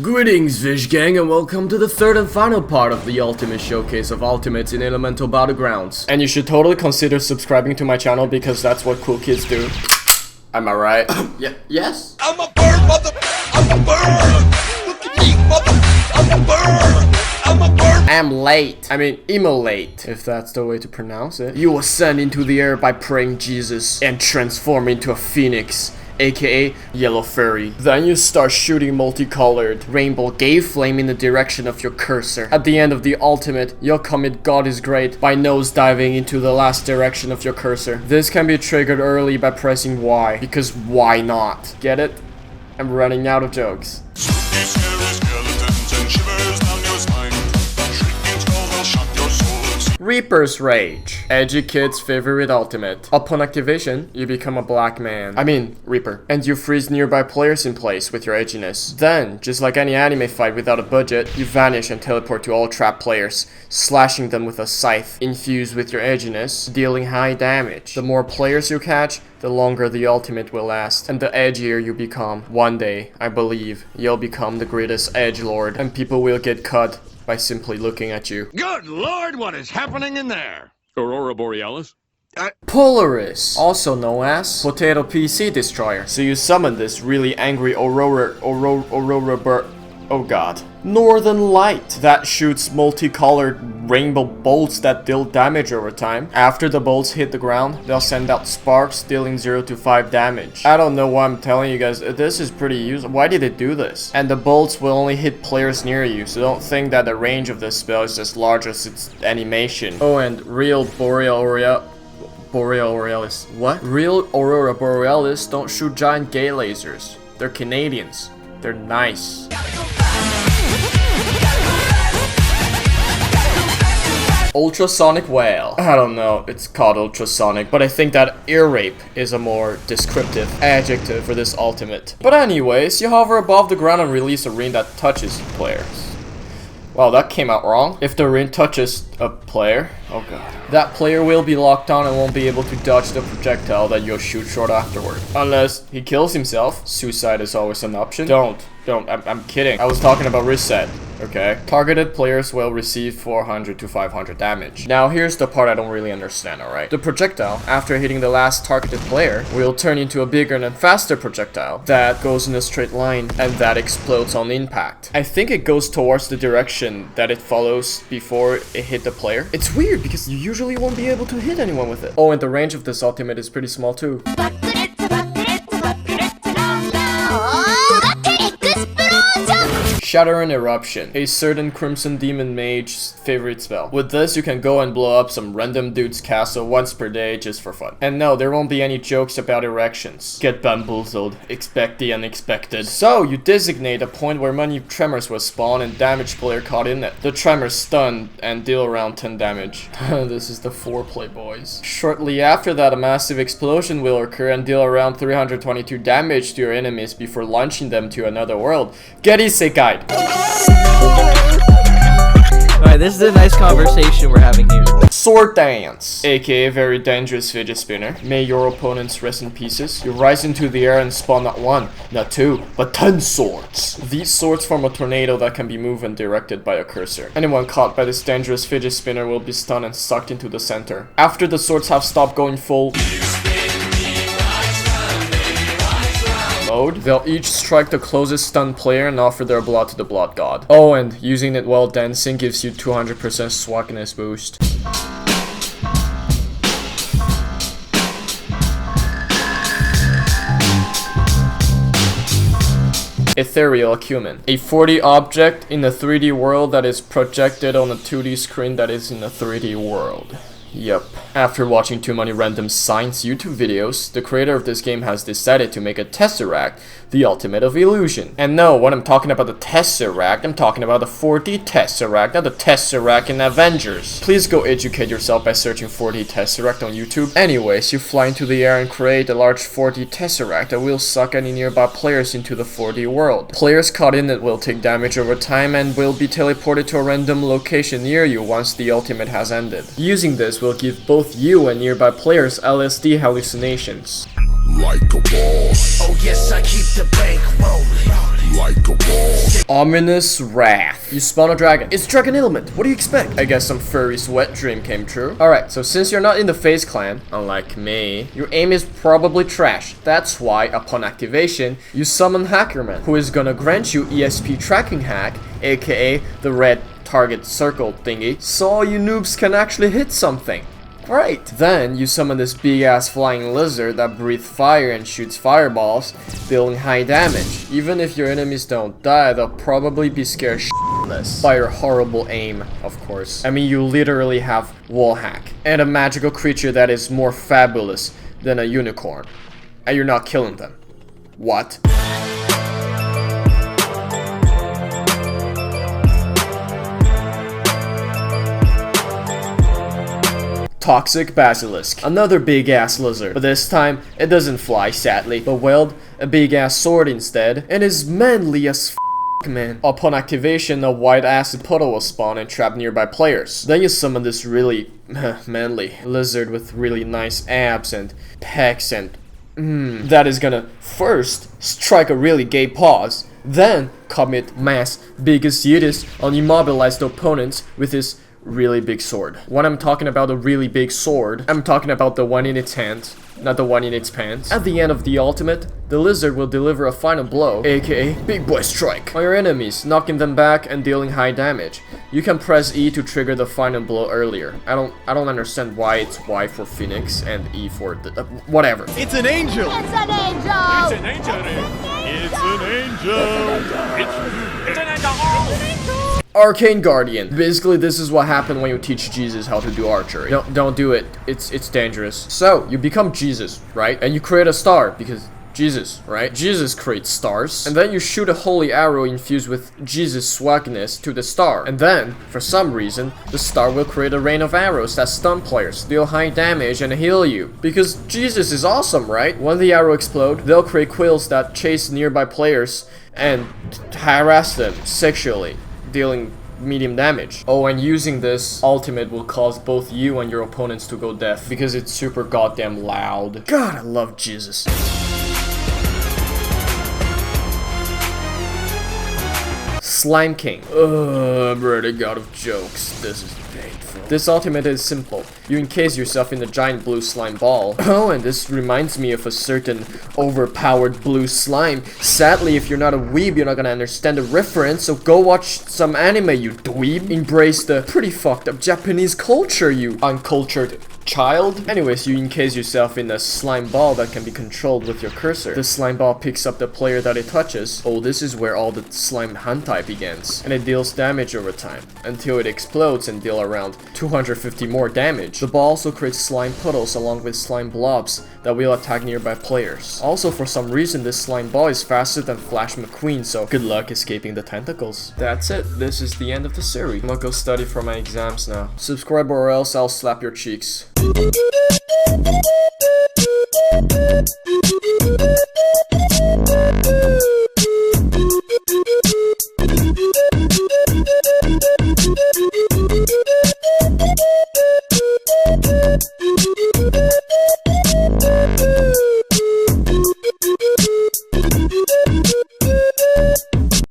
Greetings, Fish Gang, and welcome to the third and final part of the ultimate showcase of ultimates in Elemental Battlegrounds. And you should totally consider subscribing to my channel because that's what cool kids do. Am I right? Yes? I'm a bird, mother. I'm a bird. Look at me, mother. I'm a bird. I'm a bird. I am late. I mean, immolate, if that's the way to pronounce it. You ascend into the air by praying Jesus and transform into a phoenix, aka yellow fairy. Then you start shooting multicolored rainbow gay flame in the direction of your cursor. At the end of the ultimate, you'll commit God is great by nose diving into the last direction of your cursor. This can be triggered early by pressing Y, because why not? Get it? I'm running out of jokes. Reaper's Rage, edgy kid's favorite ultimate. Upon activation, you become a black man. I mean, Reaper. And you freeze nearby players in place with your edginess. Then, just like any anime fight without a budget, you vanish and teleport to all trapped players, slashing them with a scythe infused with your edginess, dealing high damage. The more players you catch, the longer the ultimate will last, and the edgier you become. One day, I believe, you'll become the greatest edgelord, and people will get cut by simply looking at you. Good lord, what is happening in there? Aurora Borealis? Polaris, also known as Potato PC Destroyer. So you summon this really angry oh god. Northern Light that shoots multicolored rainbow bolts that deal damage over time. After the bolts hit the ground, they'll send out sparks, dealing 0 to 5 damage. I don't know why I'm telling you guys, this is pretty useful. Why did it do this? And the bolts will only hit players near you, so don't think that the range of this spell is as large as its animation. Oh, and real Borealis. What? Real Aurora Borealis don't shoot giant gay lasers. They're Canadians. They're nice. Ultrasonic Whale. I don't know, it's called ultrasonic, but I think that ear rape is a more descriptive adjective for this ultimate. But anyways, you hover above the ground and release a ring that touches players. Wow, that came out wrong. If the ring touches a player, oh god, that player will be locked on and won't be able to dodge the projectile that you'll shoot short afterward. Unless he kills himself. Suicide is always an option. Don't. I'm kidding. I was talking about reset, okay? Targeted players will receive 400 to 500 damage. Now, here's the part I don't really understand, alright? The projectile, after hitting the last targeted player, will turn into a bigger and faster projectile that goes in a straight line and that explodes on impact. I think it goes towards the direction that it follows before it hit the player. It's weird because you usually won't be able to hit anyone with it. Oh, and the range of this ultimate is pretty small too. Shatter and Eruption, a certain Crimson Demon Mage's favorite spell. With this, you can go and blow up some random dude's castle once per day just for fun. And no, there won't be any jokes about erections. Get bamboozled. Expect the unexpected. So, you designate a point where many tremors will spawn and damage player caught in it. The tremors stun and deal around 10 damage. This is the foreplay, boys. Shortly after that, a massive explosion will occur and deal around 322 damage to your enemies before launching them to another world. Get isekai. Alright, this is a nice conversation we're having here. Sword Dance, aka very dangerous fidget spinner. May your opponents rest in pieces. You rise into the air and spawn not 1, not 2, but 10 swords. These swords form a tornado that can be moved and directed by a cursor. Anyone caught by this dangerous fidget spinner will be stunned and sucked into the center. After the swords have stopped going full mode, they'll each strike the closest stunned player and offer their blood to the blood god. Oh, and using it while dancing gives you 200% swagginess boost. Ethereal Acumen, a 4D object in a 3D world that is projected on a 2D screen that is in a 3D world. Yep. After watching too many random science YouTube videos, the creator of this game has decided to make a Tesseract, the ultimate of illusion. And no, when I'm talking about the Tesseract, I'm talking about the 4D Tesseract, not the Tesseract in Avengers. Please go educate yourself by searching 4D Tesseract on YouTube. Anyways, you fly into the air and create a large 4D Tesseract that will suck any nearby players into the 4D world. Players caught in it will take damage over time and will be teleported to a random location near you once the ultimate has ended. Using this will give both you and nearby players LSD hallucinations. Like a boss. Oh yes, I keep the bank rolling. Like a boss. Ominous Wrath. You spawn a dragon. It's dragon element. What do you expect? I guess some furry's wet dream came true. Alright, so since you're not in the FaZe clan, unlike me, your aim is probably trash. That's why, upon activation, you summon Hackerman, who is gonna grant you ESP tracking hack, aka the red target circle thingy, so all you noobs can actually hit something. Right. Then you summon this big ass flying lizard that breathes fire and shoots fireballs, dealing high damage. Even if your enemies don't die, they'll probably be scared shitless by your horrible aim, of course. I mean, you literally have wall hack and a magical creature that is more fabulous than a unicorn, and you're not killing them. What? Toxic Basilisk. Another big ass lizard. But this time, it doesn't fly, sadly, but wield a big ass sword instead, and is manly as man. Upon activation, a white acid puddle will spawn and trap nearby players. Then you summon this really manly lizard with really nice abs and pecs and that is gonna first strike a really gay pause, then commit mass biggest yeetus on immobilized opponents with his really big sword. When I'm talking about a really big sword, I'm talking about the one in its hand, not the one in its pants. At the end of the ultimate, the lizard will deliver a final blow, aka Big Boy Strike, on your enemies, knocking them back and dealing high damage. You can press E to trigger the final blow earlier. I don't understand why it's Y for Phoenix and E for the whatever. It's an angel! It's an angel! It's an angel. It's an angel. It's an angel. Arcane Guardian. Basically, this is what happened when you teach Jesus how to do archery. Don't do it. It's dangerous. So, you become Jesus, right? And you create a star because Jesus, right? Jesus creates stars. And then you shoot a holy arrow infused with Jesus swagness to the star. And then, for some reason, the star will create a rain of arrows that stun players, deal high damage, and heal you. Because Jesus is awesome, right? When the arrow explodes, they'll create quills that chase nearby players and harass them sexually, dealing medium damage. Oh, and using this ultimate will cause both you and your opponents to go deaf because it's super goddamn loud. God, I love Jesus. Slime King. I'm running out of jokes. This is painful. This ultimate is simple. You encase yourself in a giant blue slime ball. Oh, and this reminds me of a certain overpowered blue slime. Sadly, if you're not a weeb, you're not gonna understand the reference, so go watch some anime, you dweeb. Embrace the pretty fucked up Japanese culture, you uncultured child. Anyways, you encase yourself in a slime ball that can be controlled with your cursor. The slime ball picks up the player that it touches. Oh, this is where all the slime hentai begins. And it deals damage over time, until it explodes and deal around 250 more damage. The ball also creates slime puddles along with slime blobs that will attack nearby players. Also, for some reason, this slime ball is faster than Flash McQueen, so good luck escaping the tentacles. That's it. This is the end of the series. I'm gonna go study for my exams now. Subscribe or else I'll slap your cheeks.